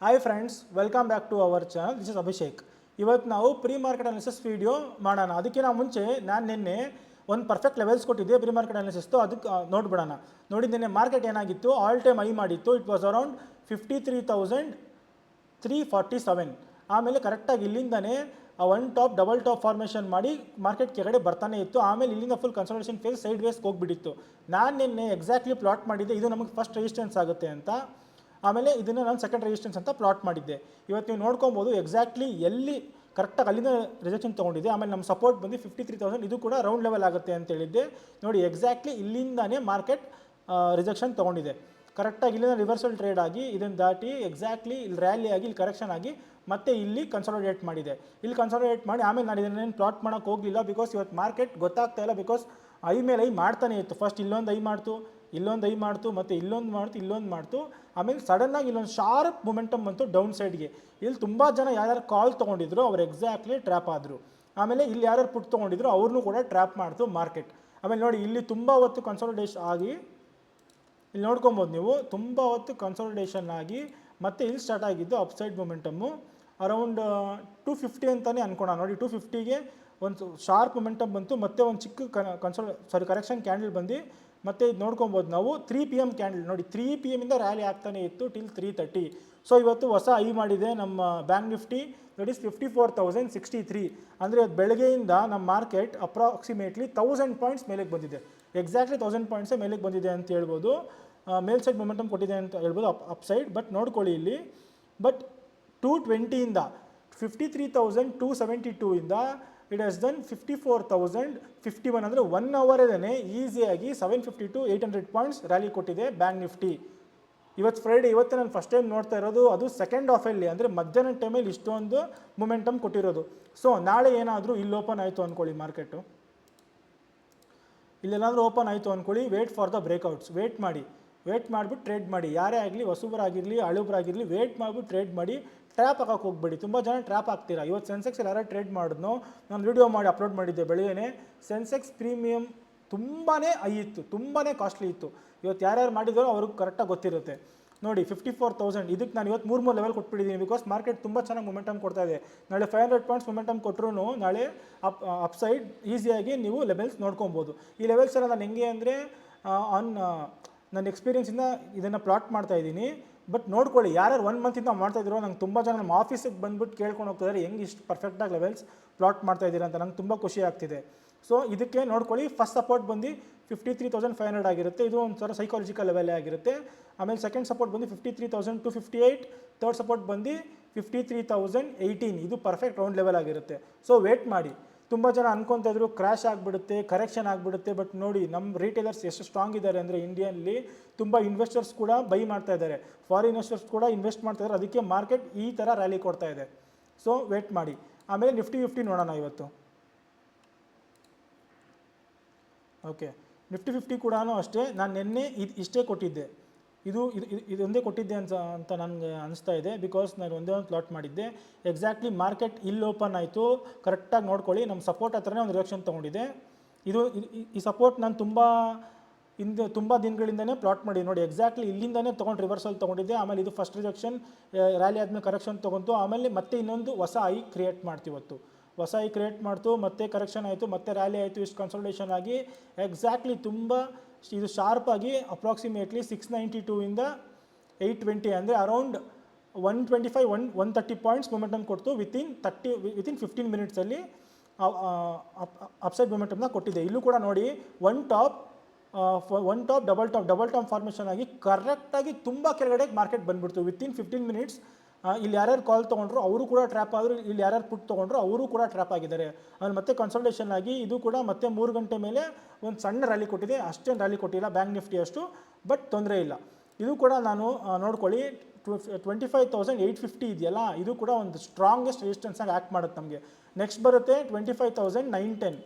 Hi friends, welcome back to our channel. This is Abhishek. ಇವತ್ತು ನಾವು pre market analysis video ಮಾಡೋಣ. ಅದಕ್ಕಿಂತ ಮುಂಚೆ ನಾನು ನಿನ್ನೆ ಒಂದು ಪರ್ಫೆಕ್ಟ್ ಲೆವೆಲ್ಸ್ ಕೊಟ್ಟಿದ್ದೆ ಪ್ರೀ ಮಾರ್ಕೆಟ್ ಅನಾಲಿಸಿಸ್ತು, ಅದಕ್ಕೆ ನೋಡ್ಬಿಡೋಣ. ನೋಡಿ, ನಿನ್ನೆ ಮಾರ್ಕೆಟ್ ಏನಾಗಿತ್ತು, ಆಲ್ ಟೈಮ್ ಹೈ ಮಾಡಿತ್ತು. It was around 53,347. ಆಮೇಲೆ ಕರೆಕ್ಟಾಗಿ ಇಲ್ಲಿಂದನೇ one top double top formation ಮಾಡಿ ಮಾರ್ಕೆಟ್ ಕೆಳಗಡೆ ಬರ್ತಾನೆ ಇತ್ತು. ಆಮೇಲೆ ಇಲ್ಲಿಂದ ಫುಲ್ ಕನ್ಸಲ್ಟೇಷನ್ ಫೇಸ್ ಸೈಡ್ ವೇಸ್ಗೆ ಹೋಗಿಬಿಟ್ಟಿತ್ತು. ನಾನು ನಿನ್ನೆ ಎಕ್ಸಾಕ್ಟ್ಲಿ ಪ್ಲಾಟ್ ಮಾಡಿದ್ದೆ, ಇದು ನಮಗೆ ಫಸ್ಟ್ ರೆಸಿಸ್ಟೆನ್ಸ್ ಆಗುತ್ತೆ ಅಂತ. ಆಮೇಲೆ ಇದನ್ನು ನಾನು ಸೆಕೆಂಡ್ ರೆಸಿಸ್ಟೆನ್ಸ್ ಅಂತ ಪ್ಲಾಟ್ ಮಾಡಿದ್ದೆ. ಇವತ್ತು ನೀವು ನೋಡ್ಕೊಬೋದು ಎಕ್ಸಾಕ್ಟ್ಲಿ ಎಲ್ಲಿ ಕರೆಕ್ಟಾಗಿ ಅಲ್ಲಿಂದ ರಿಜೆಕ್ಷನ್ ತೊಗೊಂಡಿದ್ದೆ. ಆಮೇಲೆ ನಮ್ಮ ಸಪೋರ್ಟ್ ಬಂದು 53,000, ಇದು ಕೂಡ ರೌಂಡ್ ಲೆವೆಲ್ ಆಗುತ್ತೆ ಅಂತ ಹೇಳಿದ್ದೆ. ನೋಡಿ, ಎಕ್ಸಾಕ್ಟ್ಲಿ ಇಲ್ಲಿಂದಾನೇ ಮಾರ್ಕೆಟ್ ರಿಜೆಕ್ಷನ್ ತೊಗೊಂಡಿದೆ. ಕರೆಕ್ಟಾಗಿ ಇಲ್ಲಿಂದ ರಿವರ್ಸಲ್ ಟ್ರೇಡ್ ಆಗಿ ಇದನ್ನು ದಾಟಿ ಎಕ್ಸಾಕ್ಟ್ಲಿ ಇಲ್ಲಿ ರ್ಯಾಲಿ ಆಗಿ ಇಲ್ಲಿ ಕರೆಕ್ಷನ್ ಆಗಿ ಮತ್ತೆ ಇಲ್ಲಿ ಕನ್ಸಾಲಿಡೇಟ್ ಮಾಡಿದೆ. ಇಲ್ಲಿ ಕನ್ಸಾಲಿಡೇಟ್ ಮಾಡಿ ಆಮೇಲೆ ನಾನು ಇದನ್ನೇನು ಪ್ಲಾಟ್ ಮಾಡೋಕ್ಕೆ ಹೋಗಲಿಲ್ಲ, ಬಿಕಾಸ್ ಇವತ್ತು ಮಾರ್ಕೆಟ್ ಗೊತ್ತಾಗ್ತಾ ಇಲ್ಲ. ಬಿಕಾಸ್ ಐ ಮೇಲೆ ಐ ಮಾಡ್ತಾನೆ ಇತ್ತು. ಫಸ್ಟ್ ಇಲ್ಲೊಂದು ಐ ಮಾಡ್ತು, ಇಲ್ಲೊಂದು ಐ ಮಾಡ್ತು, ಮತ್ತು ಇಲ್ಲೊಂದು ಮಾಡ್ತು. ಆಮೇಲೆ ಸಡನ್ನಾಗಿ ಇಲ್ಲೊಂದು ಶಾರ್ಪ್ ಮೊಮೆಂಟಮ್ ಬಂತು ಡೌನ್ ಸೈಡ್ಗೆ. ಇಲ್ಲಿ ತುಂಬ ಜನ ಯಾರ್ಯಾರು ಕಾಲ್ ತೊಗೊಂಡಿದ್ರು ಅವ್ರು ಎಕ್ಸಾಕ್ಟ್ಲಿ ಟ್ರ್ಯಾಪ್ ಆದರು. ಆಮೇಲೆ ಇಲ್ಲಿ ಯಾರ್ಯಾರು ಪುಟ್ ತೊಗೊಂಡಿದ್ರು ಅವ್ರನ್ನೂ ಕೂಡ ಟ್ರ್ಯಾಪ್ ಮಾಡ್ತು ಮಾರ್ಕೆಟ್. ಆಮೇಲೆ ನೋಡಿ, ಇಲ್ಲಿ ತುಂಬ ಹೊತ್ತು ಕನ್ಸಾಲಿಡೇಷನ್ ಆಗಿ ಇಲ್ಲಿ ನೋಡ್ಕೊಬೋದು ನೀವು, ತುಂಬ ಹೊತ್ತು ಕನ್ಸಾಲಿಡೇಷನ್ ಆಗಿ ಮತ್ತೆ ಇಲ್ಲಿ ಸ್ಟಾರ್ಟ್ ಆಗಿದ್ದು ಅಪ್ಸೈಡ್ ಮೊಮೆಂಟಮ್ಮು ಅರೌಂಡ್ 250 ಅಂತಲೇ ಅನ್ಕೋಣ. ನೋಡಿ, 250ಗೆ ಒಂದು ಶಾರ್ಪ್ ಮೊಮೆಂಟಮ್ ಬಂತು, ಮತ್ತೆ ಒಂದು ಚಿಕ್ಕ ಕರೆಕ್ಷನ್ ಕ್ಯಾಂಡಲ್ ಬಂದು ಮತ್ತೆ ಇದು ನೋಡ್ಕೊಬೋದು ನಾವು 3 PM ಕ್ಯಾಂಡಲ್. ನೋಡಿ, 3 PM ಇಂದ ರ್ಯಾಲಿ ಆಗ್ತಾನೆ ಇತ್ತು ಟಿಲ್ 3:30. ಸೊ ಇವತ್ತು ಹೊಸ ಐ ಮಾಡಿದೆ ನಮ್ಮ ಬ್ಯಾಂಕ್ ನಿಫ್ಟಿ, ದಟ್ ಈಸ್ 54,063. ಅಂದರೆ ಇವತ್ತು ಬೆಳಗ್ಗೆಯಿಂದ ನಮ್ಮ ಮಾರ್ಕೆಟ್ ಅಪ್ರಾಕ್ಸಿಮೇಟ್ಲಿ 1000 ಪಾಯಿಂಟ್ಸ್ ಮೇಲೆಗೆ ಬಂದಿದೆ. ಎಕ್ಸಾಕ್ಟ್ಲಿ 1000 ಪಾಯಿಂಟ್ಸೇ ಮೇಲೆಗೆ ಬಂದಿದೆ ಅಂತ ಹೇಳ್ಬೋದು. ಮೇಲ್ ಸೈಡ್ ಮೊಮೆಂಟಮ್ ಕೊಟ್ಟಿದೆ ಅಂತ ಹೇಳ್ಬೋದು, ಅಪ್ ಸೈಡ್. ಬಟ್ ನೋಡ್ಕೊಳ್ಳಿ ಇಲ್ಲಿ, ಬಟ್ 220ಇಂದ 53,272 ಇಂದ ಇಟ್ ಹ್ಯಾಸ್ ಡನ್ 54,051. ಅಂದರೆ 1 ಅವರೇ ಈಸಿಯಾಗಿ 750 to 800 ಪಾಯಿಂಟ್ಸ್ ರ್ಯಾಲಿ ಕೊಟ್ಟಿದೆ ಬ್ಯಾಂಕ್ ನಿಫ್ಟಿ. ಇವತ್ತು ಫ್ರೈಡೇ, ಇವತ್ತು ನಾನು ಫಸ್ಟ್ ಟೈಮ್ ನೋಡ್ತಾ ಇರೋದು, ಅದು ಸೆಕೆಂಡ್ ಹಾಫಲ್ಲಿ, ಅಂದರೆ ಮಧ್ಯಾಹ್ನ ಟೈಮಲ್ಲಿ ಇಷ್ಟೊಂದು ಮೊಮೆಂಟಮ್ ಕೊಟ್ಟಿರೋದು. ಸೊ ನಾಳೆ ಏನಾದರೂ ಇಲ್ಲಿ ಓಪನ್ ಆಯಿತು ಅಂದ್ಕೊಳ್ಳಿ, ಮಾರ್ಕೆಟು ಇಲ್ಲೆಲ್ಲಾದರೂ ಓಪನ್ ಆಯಿತು ಅಂದ್ಕೊಳ್ಳಿ, wait for the breakouts. Wait ಮಾಡಿಬಿಟ್ಟು ಟ್ರೇಡ್ ಮಾಡಿ. ಯಾರೇ ಆಗಲಿ, ಹೊಸಬರಾಗಿರಲಿ ಹಳುಬರಾಗಿರಲಿ, ವೇಟ್ ಮಾಡಿಬಿಟ್ಟು ಟ್ರೇಡ್ ಮಾಡಿ. ಟ್ರ್ಯಾಪ್ ಹಾಕೋಕೆ ಹೋಗ್ಬೇಡಿ. ತುಂಬ ಜನ ಟ್ರ್ಯಾಪ್ ಆಗ್ತೀರಾ. ಇವತ್ತು ಸೆನ್ಸೆಕ್ಸಲ್ಲಿ ಯಾರು ಟ್ರೇಡ್ ಮಾಡಿದ್ನೋ, ನಾನು ವೀಡಿಯೋ ಮಾಡಿ ಅಪ್ಲೋಡ್ ಮಾಡಿದ್ದೆ ಬೆಳಗ್ಗೆ. ಸೆನ್ಸೆಕ್ಸ್ ಪ್ರೀಮಿಯಮ್ ತುಂಬಾ ಹೈ ಇತ್ತು, ತುಂಬಾ ಕಾಸ್ಟ್ಲಿ ಇತ್ತು. ಇವತ್ತು ಯಾರ್ಯಾರು ಮಾಡಿದಾರೋ ಅವ್ರಿಗೆ ಕರೆಕ್ಟಾಗಿ ಗೊತ್ತಿರುತ್ತೆ. ನೋಡಿ, 54,000 ಇದಕ್ಕೆ ನಾನು ಇವತ್ತು 3 ಲೆವೆಲ್ ಕೊಟ್ಬಿಟ್ಟಿದ್ದೀನಿ. ಬಿಕಾಸ್ ಮಾರ್ಕೆಟ್ ತುಂಬ ಚೆನ್ನಾಗಿ ಮೊಮೆಂಟಮ್ ಕೊಡ್ತಾ ಇದೆ. ನಾಳೆ 500 ಪಾಯಿಂಟ್ಸ್ ಮೊಮೆಂಟಮ್ ಕೊಟ್ಟರು ನಾಳೆ ಅಪ್ಸೈಡ್ ಈಸಿಯಾಗಿ ನೀವು ಲೆವೆಲ್ಸ್ ನೋಡ್ಕೊಬೋದು. ಈ ಲೆವೆಲ್ಸ್ ಎಲ್ಲ ನಾನು ಹೆಂಗೆ ಅಂದರೆ ನನ್ನ ಎಕ್ಸ್ಪೀರಿಯನ್ಸಿಂದ ಇದನ್ನು ಪ್ಲಾಟ್ ಮಾಡ್ತಾ ಇದ್ದೀನಿ. ಬಟ್ ನೋಡ್ಕೊಳ್ಳಿ, ಯಾರ್ಯಾರು 1 ಮಂತಿಂದ ಮಾಡ್ತಾಯಿದ್ರು, ನಂಗೆ ತುಂಬ ಜನ ನಮ್ಮ ಆಫೀಸಿಗೆ ಬಂದುಬಿಟ್ಟು ಕೇಳ್ಕೊಂಡು ಹೋಗ್ತಿದ್ದಾರೆ, ಹೆಂಗೆ ಇಷ್ಟು ಪರ್ಫೆಕ್ಟಾಗಿ ಲೆವೆಲ್ಸ್ ಪ್ಲಾಟ್ ಮಾಡ್ತಾ ಇದ್ದೀರಾ ಅಂತ. ನಂಗೆ ತುಂಬ ಖುಷಿ ಆಗ್ತಿದೆ. ಸೊ ಇದಕ್ಕೆ ನೋಡ್ಕೊಳ್ಳಿ, ಫಸ್ಟ್ ಸಪೋರ್ಟ್ ಬಂದು 53,500 ಆಗಿರುತ್ತೆ. ಇದು ಒಂದು ಥರ ಸೈಕಾಲಜಿಕಲ್ ಲೆವೆಲೇ ಆಗಿರುತ್ತೆ. ಆಮೇಲೆ ಸೆಕೆಂಡ್ ಸಪೋರ್ಟ್ ಬಂದು 53,258. ಥರ್ಡ್ ಸಪೋರ್ಟ್ ಬಂದು 53,018. ಇದು ಪರ್ಫೆಕ್ಟ್ ರೌಂಡ್ ಲೆವೆಲ್ ಆಗಿರುತ್ತೆ. ಸೊ ವೇಟ್ ಮಾಡಿ. ತುಂಬ ಜನ ಅನ್ಕೊತಾ ಇದ್ರು ಕ್ರ್ಯಾಶ್ ಆಗಿಬಿಡುತ್ತೆ, ಕರೆಕ್ಷನ್ ಆಗಿಬಿಡುತ್ತೆ. ಬಟ್ ನೋಡಿ, ನಮ್ಮ ರಿಟೇಲರ್ಸ್ ಎಷ್ಟು ಸ್ಟ್ರಾಂಗ್ ಇದ್ದಾರೆ ಅಂದರೆ, ಇಂಡಿಯಲ್ಲಿ ತುಂಬ ಇನ್ವೆಸ್ಟರ್ಸ್ ಕೂಡ ಬೈ ಮಾಡ್ತಾ ಇದ್ದಾರೆ, ಫಾರಿನ್ ಇನ್ವೆಸ್ಟರ್ಸ್ ಕೂಡ ಇನ್ವೆಸ್ಟ್ ಮಾಡ್ತಾ ಇದ್ದಾರೆ. ಅದಕ್ಕೆ ಮಾರ್ಕೆಟ್ ಈ ಥರ ರ್ಯಾಲಿ ಕೊಡ್ತಾ ಇದೆ. ಸೊ ವೇಟ್ ಮಾಡಿ. ಆಮೇಲೆ ನಿಫ್ಟಿ 50 ನೋಡೋಣ ಇವತ್ತು. ಓಕೆ, ನಿಫ್ಟಿ 50 ಕೂಡ ಅಷ್ಟೇ. ನಾನು ನಿನ್ನೆ ಇಷ್ಟೇ ಕೊಟ್ಟಿದ್ದೆ, ಇದೊಂದೇ ಕೊಟ್ಟಿದ್ದೆ ಅಂತ ನನಗೆ ಅನಿಸ್ತಾ ಇದೆ. ಬಿಕಾಸ್ ನಾನು ಒಂದೇ ಒಂದು ಪ್ಲಾಟ್ ಮಾಡಿದ್ದೆ. ಎಕ್ಸಾಕ್ಟ್ಲಿ ಮಾರ್ಕೆಟ್ ಇಲ್ಲಿ ಓಪನ್ ಆಯಿತು, ಕರೆಕ್ಟಾಗಿ ನೋಡ್ಕೊಳ್ಳಿ. ನಮ್ಮ ಸಪೋರ್ಟ್ ಹತ್ರನೇ ಒಂದು ರಿಯಾಕ್ಷನ್ ತೊಗೊಂಡಿದೆ. ಈ ಸಪೋರ್ಟ್ ನಾನು ತುಂಬ ದಿನಗಳಿಂದನೇ ಪ್ಲಾಟ್ ಮಾಡಿ. ನೋಡಿ, ಎಕ್ಸಾಕ್ಟ್ಲಿ ಇಲ್ಲಿಂದನೇ ತೊಗೊಂಡು ರಿವರ್ಸಲ್ ತೊಗೊಂಡಿದ್ದೆ. ಆಮೇಲೆ ಇದು ಫಸ್ಟ್ ರಿಜೆಕ್ಷನ್, ರ್ಯಾಲಿ ಆದಮೇಲೆ ಕರೆಕ್ಷನ್ ತೊಗೊಂತು. ಆಮೇಲೆ ಮತ್ತೆ ಇನ್ನೊಂದು ಹೊಸ ಐ ಕ್ರಿಯೇಟ್ ಮಾಡ್ತೀವತ್ತು. ಹೊಸ ಐ ಕ್ರಿಯೇಟ್ ಮಾಡ್ತು, ಮತ್ತೆ ಕರೆಕ್ಷನ್ ಆಯಿತು, ಮತ್ತೆ ರ್ಯಾಲಿ ಆಯಿತು. ಇಷ್ಟು ಕನ್ಸಲ್ಟೇಷನ್ ಆಗಿ ಎಕ್ಸಾಕ್ಟ್ಲಿ ತುಂಬ ಇದು ಶಾರ್ಪಾಗಿ ಅಪ್ರಾಕ್ಸಿಮೇಟ್ಲಿ 692ಇಂದ 820, ಅಂದರೆ ಅರೌಂಡ್ 125-130 ಪಾಯಿಂಟ್ಸ್ ಮೊಮೆಂಟಮ್ ಕೊಡ್ತು. ವಿತಿನ್ 15 ಮಿನಿಟ್ಸಲ್ಲಿ ಅಪ್ಸೈಡ್ ಮೊಮೆಂಟಮ್ನ ಕೊಟ್ಟಿದೆ. ಇಲ್ಲೂ ಕೂಡ ನೋಡಿ, one top double top formation ಆಗಿ ಕರೆಕ್ಟಾಗಿ ತುಂಬ ಕೆಳಗಡೆ ಮಾರ್ಕೆಟ್ ಬಂದುಬಿಡ್ತು ವಿತಿನ್ 15 ಮಿನಿಟ್ಸ್. ಇಲ್ಲಿ ಯಾರ್ಯಾರು ಕಾಲ್ ತೊಗೊಂಡ್ರು ಅವರು ಕೂಡ ಟ್ರ್ಯಾಪ್ ಆದರು, ಇಲ್ಲಿ ಯಾರ್ಯಾರು ಪುಟ್ ತೊಗೊಂಡ್ರು ಅವರು ಕೂಡ ಟ್ರ್ಯಾಪ್ ಆಗಿದ್ದಾರೆ. ಆಮೇಲೆ ಮತ್ತೆ ಕನ್ಸಲ್ಟೇಷನ್ ಆಗಿ ಇದು ಕೂಡ ಮತ್ತೆ 3 ಗಂಟೆ ಮೇಲೆ ಒಂದು ಸಣ್ಣ ರ್ಯಾಲಿ ಕೊಟ್ಟಿದೆ. ಅಷ್ಟೇನು ರ್ಯಾಲಿ ಕೊಟ್ಟಿಲ್ಲ ಬ್ಯಾಂಕ್ ನಿಫ್ಟಿ ಅಷ್ಟು, ಬಟ್ ತೊಂದರೆ ಇಲ್ಲ. ಇದು ಕೂಡ ನಾನು ನೋಡ್ಕೊಳ್ಳಿ, 25,850 ಇದೆಯಲ್ಲ, ಇದು ಕೂಡ ಒಂದು ಸ್ಟ್ರಾಂಗೆಸ್ಟ್ ರೆಸಿಸ್ಟೆನ್ಸ್ ಆಗಿ ಆ್ಯಕ್ಟ್ ಮಾಡುತ್ತೆ ನಮಗೆ. ನೆಕ್ಸ್ಟ್ ಬರುತ್ತೆ 25,910.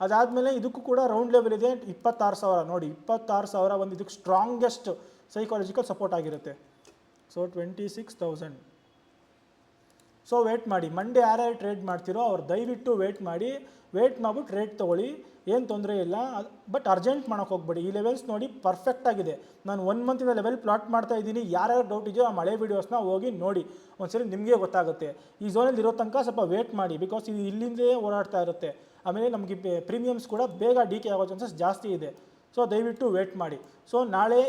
ಅದಾದಮೇಲೆ ಇದಕ್ಕೂ ಕೂಡ ರೌಂಡ್ ಲೆವೆಲ್ ಇದೆ 26,000. ನೋಡಿ, 26,000 ಒಂದು ಇದಕ್ಕೆ ಸ್ಟ್ರಾಂಗೆಸ್ಟ್ ಸೈಕಾಲಜಿಕಲ್ ಸಪೋರ್ಟ್ ಆಗಿರುತ್ತೆ. ಸೊ 26,000. ಸೊ ವೇಟ್ ಮಾಡಿ. ಮಂಡೇ ಯಾರ್ಯಾರು ಟ್ರೇಡ್ ಮಾಡ್ತೀರೋ ಅವ್ರು ದಯವಿಟ್ಟು ವೇಟ್ ಮಾಡಿಬಿಟ್ಟು ರೇಟ್ ತೊಗೊಳ್ಳಿ. ಏನು ತೊಂದರೆ ಇಲ್ಲ. ಬಟ್ ಅರ್ಜೆಂಟ್ ಮಾಡೋಕ್ಕೆ ಹೋಗ್ಬೇಡಿ. ಈ ಲೆವೆಲ್ಸ್ ನೋಡಿ ಪರ್ಫೆಕ್ಟ್ ಆಗಿದೆ. ನಾನು 1 ಮಂತಿಂದ ಲೆವೆಲ್ ಪ್ಲಾಟ್ ಮಾಡ್ತಾ ಇದ್ದೀನಿ. ಯಾರ್ಯಾರು ಡೌಟ್ ಇದೆಯೋ ಆ ಮಳೆ ವೀಡಿಯೋಸ್ನ ಹೋಗಿ ನೋಡಿ, ಒಂದ್ಸರಿ ನಿಮಗೆ ಗೊತ್ತಾಗುತ್ತೆ. ಈ ಝೋನಲ್ಲಿ ಇರೋ ತನಕ ಸ್ವಲ್ಪ ವೇಟ್ ಮಾಡಿ, ಬಿಕಾಸ್ ಇದು ಇಲ್ಲಿಂದೇ ಓಡಾಡ್ತಾ ಇರುತ್ತೆ. ಆಮೇಲೆ ನಮಗೆ ಪ್ರೀಮಿಯಮ್ಸ್ ಕೂಡ ಬೇಗ ಡಿಕೆ ಆಗೋ ಚಾನ್ಸಸ್ ಜಾಸ್ತಿ ಇದೆ. ಸೊ ದಯವಿಟ್ಟು ವೇಟ್ ಮಾಡಿ. ಸೊ ನಾಳೆ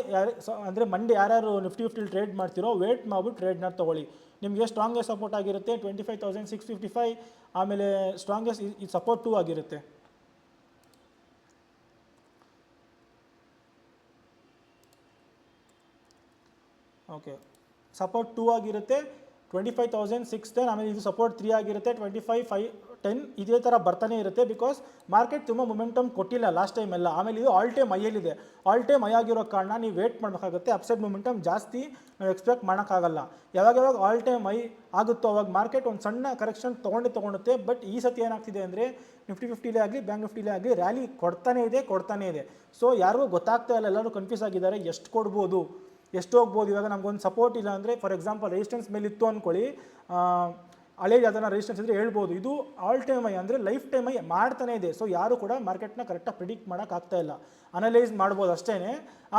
ಅಂದರೆ ಮಂಡೇ ಯಾರ್ಯಾರು ನಿಫ್ಟಿ 50 ಟ್ರೇಡ್ ಮಾಡ್ತಿರೋ ವೇಟ್ ಮಾಡಿಬಿಟ್ಟು ಟ್ರೇಡ್ನ ತೊಗೊಳ್ಳಿ. ನಿಮಗೆ ಸ್ಟ್ರಾಂಗೆಸ್ಟ್ ಸಪೋರ್ಟ್ ಆಗಿರುತ್ತೆ 25,655. ಆಮೇಲೆ ಸ್ಟ್ರಾಂಗೆಸ್ಟ್ ಈ ಸಪೋರ್ಟ್ 2 ಆಗಿರುತ್ತೆ. ಓಕೆ, ಸಪೋರ್ಟ್ 2 ಆಗಿರುತ್ತೆ 25,610. ಆಮೇಲೆ ಇದು ಸಪೋರ್ಟ್ 3 ಆಗಿರುತ್ತೆ 25,510. ಇದೇ ಥರ ಬರ್ತಾನೆ ಇರುತ್ತೆ, ಬಿಕಾಸ್ ಮಾರ್ಕೆಟ್ ತುಂಬ ಮೊಮೆಂಟಮ್ ಕೊಟ್ಟಿಲ್ಲ ಲಾಸ್ಟ್ ಟೈಮ್ ಎಲ್ಲ. ಆಮೇಲೆ ಇದು ಆಲ್ ಟೈಮ್ ಹೈಯಲ್ಲಿದೆ. ಆಲ್ ಟೈಮ್ ಹೈ ಆಗಿರೋ ಕಾರಣ ನೀವು ವೇಟ್ ಮಾಡಬೇಕಾಗುತ್ತೆ. ಅಪ್ಸೈಡ್ ಮೊಮೆಂಟಮ್ ಜಾಸ್ತಿ ನಾವು ಎಕ್ಸ್ಪೆಕ್ಟ್ ಮಾಡೋಕ್ಕಾಗಲ್ಲ. ಯಾವಾಗ ಆಲ್ ಟೈಮ್ ಹೈ ಆಗುತ್ತೋ ಅವಾಗ ಮಾರ್ಕೆಟ್ ಒಂದು ಸಣ್ಣ ಕರೆಕ್ಷನ್ ತೊಗೊಳುತ್ತೆ. ಬಟ್ ಈ ಸತಿ ಏನಾಗ್ತಿದೆ ಅಂದರೆ ನಿಫ್ಟಿ 50ಲೇ ಆಗಲಿ ಬ್ಯಾಂಕ್ ನಿಫ್ಟಿಲೇ ಆಗಲಿ ರ್ಯಾಲಿ ಕೊಡ್ತಾನೇ ಇದೆ. ಸೊ ಯಾರಿಗೂ ಗೊತ್ತಾಗ್ತಾ ಇಲ್ಲ, ಎಲ್ಲರೂ ಕನ್ಫ್ಯೂಸ್ ಆಗಿದ್ದಾರೆ ಎಷ್ಟು ಕೊಡ್ಬೋದು, ಎಷ್ಟು ಹೋಗ್ಬೋದು. ಇವಾಗ ನಮಗೊಂದು ಸಪೋರ್ಟ್ ಇಲ್ಲ ಅಂದರೆ, ಫಾರ್ ಎಕ್ಸಾಂಪಲ್ ರೆಸಿಸ್ಟೆನ್ಸ್ ಮೇಲೆ ಇತ್ತು ಅಂದ್ಕೊಳ್ಳಿ, ಹಳೆ ಯಾವ್ದಾರ ರೆಸಿಸ್ಟೆನ್ಸ್ ಇದ್ದರೆ ಹೇಳ್ಬೋದು. ಇದು ಆಲ್ ಟೈಮ್ ಹೈ ಅಂದರೆ ಲೈಫ್ ಟೈಮ್ ಹೈ ಮಾಡ್ತಾನೆ ಇದೆ. ಸೊ ಯಾರು ಕೂಡ ಮಾರ್ಕೆಟ್ನ ಕರೆಕ್ಟಾಗಿ ಪ್ರಿಡಿಕ್ಟ್ ಮಾಡೋಕ್ಕಾಗ್ತಾ ಇಲ್ಲ, ಅನಲೈಸ್ ಮಾಡ್ಬೋದು ಅಷ್ಟೇ.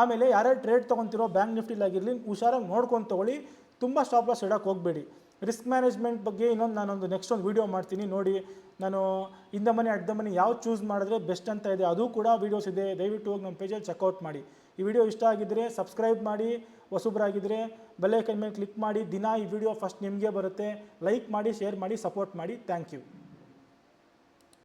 ಆಮೇಲೆ ಯಾರ್ಯಾರು ಟ್ರೇಡ್ ತೊಗೊತಿರೋ ಬ್ಯಾಂಕ್ ನಿಫ್ಟಿಲಾಗಿರಲಿ ಹುಷಾರಾಗಿ ನೋಡ್ಕೊಂಡು ತೊಗೊಳ್ಳಿ. ತುಂಬ ಸ್ಟಾಪ್ ಲಾಸ್ ಇಡೋಕ್ಕೆ ಹೋಗಬೇಡಿ. ರಿಸ್ಕ್ ಮ್ಯಾನೇಜ್ಮೆಂಟ್ ಬಗ್ಗೆ ನಾನೊಂದು ನೆಕ್ಸ್ಟ್ ಒಂದು ವೀಡಿಯೋ ಮಾಡ್ತೀನಿ ನೋಡಿ. ನಾನು in the money at the money ಯಾವ್ದು ಚೂಸ್ ಮಾಡಿದ್ರೆ ಬೆಸ್ಟ್ ಅಂತ ಇದೆ, ಅದು ಕೂಡ ವೀಡಿಯೋಸ್ ಇದೆ. ದಯವಿಟ್ಟು ಹೋಗಿ ನಮ್ಮ ಪೇಜಲ್ಲಿ ಚೆಕ್ಔಟ್ ಮಾಡಿ. ಈ ವಿಡಿಯೋ ಇಷ್ಟ ಆಗಿದ್ದರೆ ಸಬ್ಸ್ಕ್ರೈಬ್ ಮಾಡಿ, ಹೊಸಬ್ರಾಗಿದ್ದರೆ ಬೆಲ್ ಐಕನ್ ಮೇಲೆ ಕ್ಲಿಕ್ ಮಾಡಿ. ದಿನ ಈ ವಿಡಿಯೋ ಫಸ್ಟ್ ನಿಮಗೆ ಬರುತ್ತೆ. ಲೈಕ್ ಮಾಡಿ, ಶೇರ್ ಮಾಡಿ, ಸಪೋರ್ಟ್ ಮಾಡಿ. Thank you.